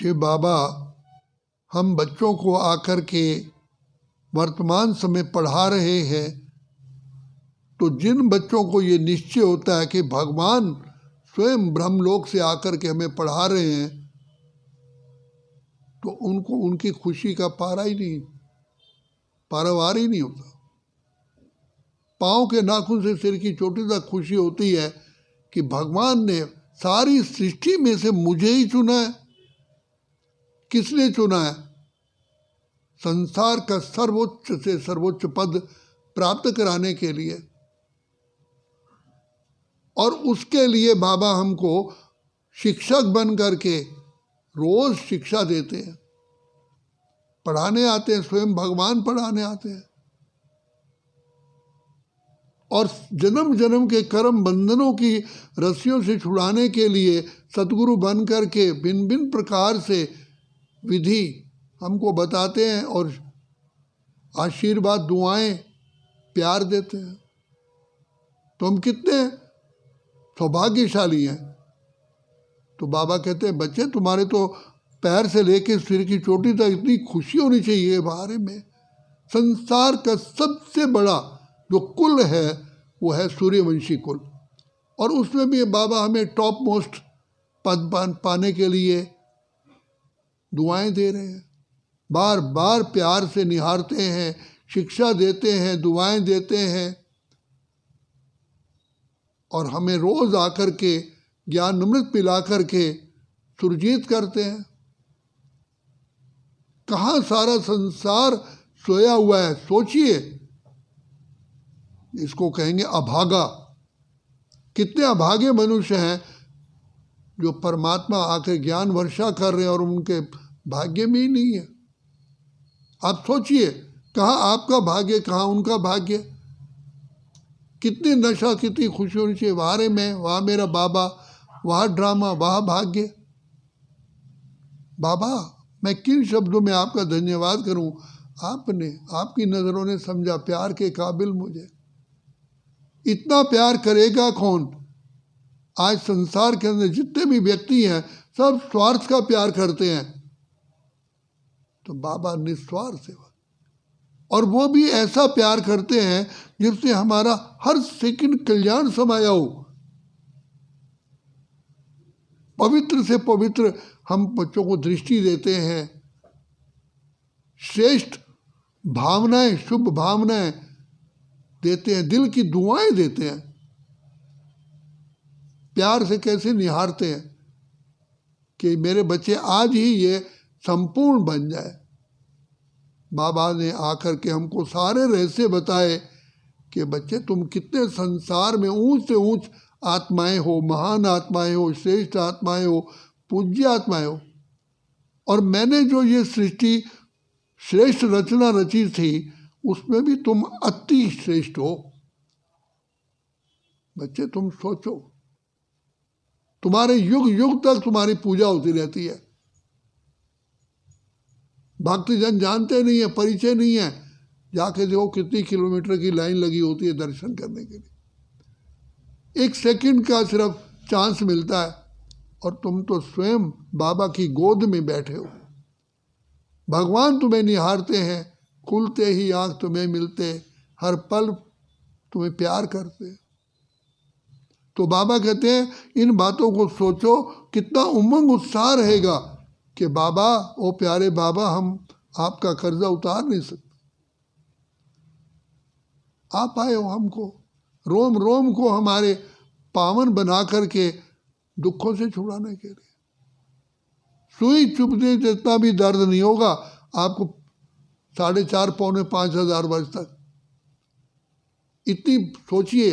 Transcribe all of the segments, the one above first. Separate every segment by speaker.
Speaker 1: शिव बाबा हम बच्चों को आकर के वर्तमान समय पढ़ा रहे हैं, तो जिन बच्चों को ये निश्चय होता है कि भगवान स्वयं ब्रह्मलोक से आकर के हमें पढ़ा रहे हैं, तो उनको उनकी खुशी का पारावार ही नहीं होता। पाँव के नाखून से सिर की चोटी तक खुशी होती है कि भगवान ने सारी सृष्टि में से मुझे ही चुना है। किसने चुना है? संसार का सर्वोच्च से सर्वोच्च पद प्राप्त कराने के लिए। और उसके लिए बाबा हमको शिक्षक बन करके रोज शिक्षा देते हैं, पढ़ाने आते हैं, स्वयं भगवान पढ़ाने आते हैं। और जन्म जन्म के कर्म बंधनों की रस्सियों से छुड़ाने के लिए सतगुरु बन करके भिन्न भिन्न प्रकार से विधि हमको बताते हैं और आशीर्वाद, दुआएं, प्यार देते हैं। तो हम कितने सौभाग्यशाली हैं। तो बाबा कहते हैं, बच्चे तुम्हारे तो पैर से लेके सिर की चोटी तक इतनी खुशी होनी चाहिए बारे में। संसार का सबसे बड़ा जो कुल है वो है सूर्यवंशी कुल, और उसमें भी बाबा हमें टॉप मोस्ट पद पाने के लिए दुआएं दे रहे हैं। बार बार प्यार से निहारते हैं, शिक्षा देते हैं, दुआएं देते हैं, और हमें रोज आकर के ज्ञान अमृत पिला करके सुरजीत करते हैं। कहाँ सारा संसार सोया हुआ है, सोचिए। इसको कहेंगे अभागा। कितने अभागे मनुष्य हैं जो परमात्मा आकर ज्ञान वर्षा कर रहे हैं और उनके भाग्य में ही नहीं है। आप सोचिए, कहाँ आपका भाग्य, कहाँ उनका भाग्य। कितनी नशा, कितनी खुशी होनी चाहिए। वहाँ मैं, वहाँ मेरा बाबा, वहाँ ड्रामा, वहाँ भाग्य। बाबा, मैं किन शब्दों में आपका धन्यवाद करूं। आपने, आपकी नज़रों ने समझा प्यार के काबिल मुझे। इतना प्यार करेगा कौन? आज संसार के अंदर जितने भी व्यक्ति हैं सब स्वार्थ का प्यार करते हैं, तो बाबा निस्वार्थ सेवा, और वो भी ऐसा प्यार करते हैं जिससे हमारा हर सेकंड कल्याण समाया हो। पवित्र से पवित्र हम बच्चों को दृष्टि देते हैं, श्रेष्ठ भावनाएं, शुभ भावनाएं देते हैं, दिल की दुआएं देते हैं, प्यार से कैसे निहारते हैं कि मेरे बच्चे आज ही ये संपूर्ण बन जाए। बाबा ने आकर के हमको सारे रहस्य बताए कि बच्चे तुम कितने संसार में ऊंच से ऊंच आत्माएं हो, महान आत्माएं हो, श्रेष्ठ आत्माएं हो, पूज्य आत्माएं हो, और मैंने जो ये सृष्टि श्रेष्ठ रचना रची थी उसमें भी तुम अति श्रेष्ठ हो। बच्चे तुम सोचो, तुम्हारे युग युग तक तुम्हारी पूजा होती रहती है। भक्तजन जानते नहीं है, परिचय नहीं है, जाके देखो कितनी किलोमीटर की लाइन लगी होती है दर्शन करने के लिए। एक सेकंड का सिर्फ चांस मिलता है और तुम तो स्वयं बाबा की गोद में बैठे हो। भगवान तुम्हें निहारते हैं, खुलते ही आंख तुम्हें मिलते, हर पल तुम्हें प्यार करते। तो बाबा कहते हैं इन बातों को सोचो, कितना उमंग उत्साह रहेगा कि बाबा, ओ प्यारे बाबा, हम आपका कर्जा उतार नहीं सकते। आप आए हो हमको, रोम रोम को हमारे पावन बना करके दुखों से छुड़ाने के लिए। सुई चुभने जितना भी दर्द नहीं होगा आपको 4,500 पौने 5,000 वर्ष तक। इतनी सोचिए,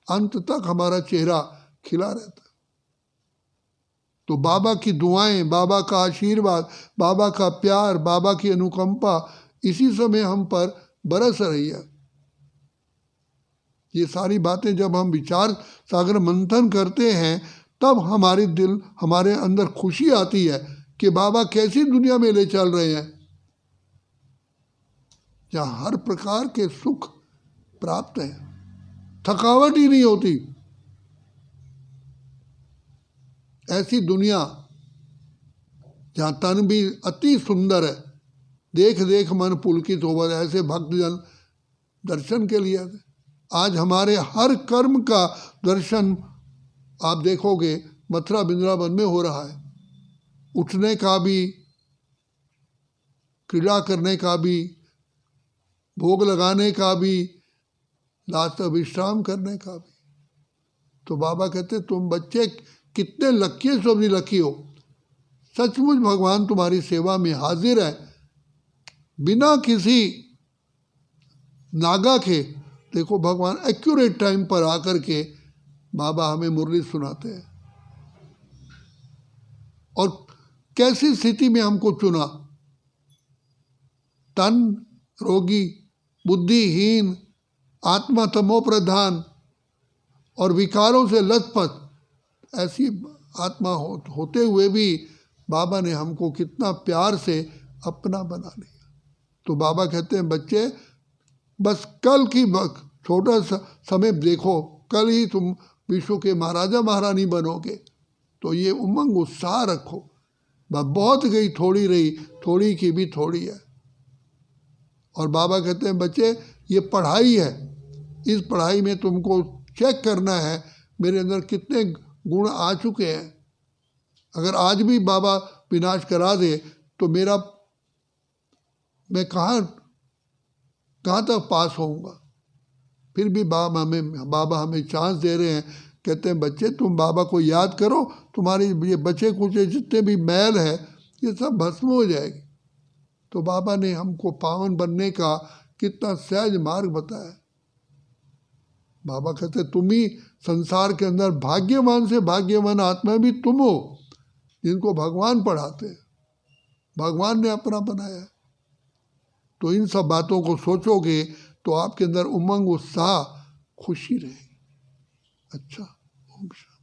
Speaker 1: अंत तक हमारा चेहरा खिला रहता है। तो बाबा की दुआएं, बाबा का आशीर्वाद, बाबा का प्यार, बाबा की अनुकंपा इसी समय हम पर बरस रही है। ये सारी बातें जब हम विचार सागर मंथन करते हैं तब हमारे दिल, हमारे अंदर खुशी आती है कि बाबा कैसी दुनिया में ले चल रहे हैं, जहाँ हर प्रकार के सुख प्राप्त है, थकावट ही नहीं होती। ऐसी दुनिया जहाँ तन भी अति सुंदर है, देख देख मन पुलकित होवत, ऐसे भक्तजन दर्शन के लिए आते। आज हमारे हर कर्म का दर्शन आप देखोगे मथुरा वृंदावन में हो रहा है। उठने का भी, क्रीड़ा करने का भी, भोग लगाने का भी, लास्ट विश्राम करने का भी। तो बाबा कहते तुम बच्चे कितने लकी सो भी लकी हो, सचमुच भगवान तुम्हारी सेवा में हाजिर है। बिना किसी नागा के देखो भगवान एक्यूरेट टाइम पर आकर के बाबा हमें मुरली सुनाते हैं। और कैसी स्थिति में हमको चुना, तन रोगी, बुद्धिहीन, आत्मा तमो प्रधान और विकारों से लथपथ, ऐसी आत्मा होते हुए भी बाबा ने हमको कितना प्यार से अपना बना लिया। तो बाबा कहते हैं बच्चे बस कल की छोटा सा समय देखो, कल ही तुम विश्व के महाराजा महारानी बनोगे, तो ये उमंग उत्साह रखो। बहुत गई थोड़ी रही, थोड़ी की भी थोड़ी है। और बाबा कहते हैं बच्चे ये पढ़ाई है, इस पढ़ाई में तुमको चेक करना है मेरे अंदर कितने गुण आ चुके हैं। अगर आज भी बाबा विनाश करा दे तो मैं कहाँ तक पास होऊंगा। फिर भी बाबा हमें चांस दे रहे हैं, कहते हैं बच्चे तुम बाबा को याद करो, तुम्हारी ये बचे कुचे जितने भी मैल है ये सब भस्म हो जाएगी। तो बाबा ने हमको पावन बनने का कितना सहज मार्ग बताया। बाबा कहते तुम ही संसार के अंदर भाग्यवान से भाग्यवान आत्मा भी तुम हो, जिनको भगवान पढ़ाते हैं, भगवान ने अपना बनाया। तो इन सब बातों को सोचोगे तो आपके अंदर उमंग, उत्साह, खुशी रहेगी। अच्छा, ओम शांति।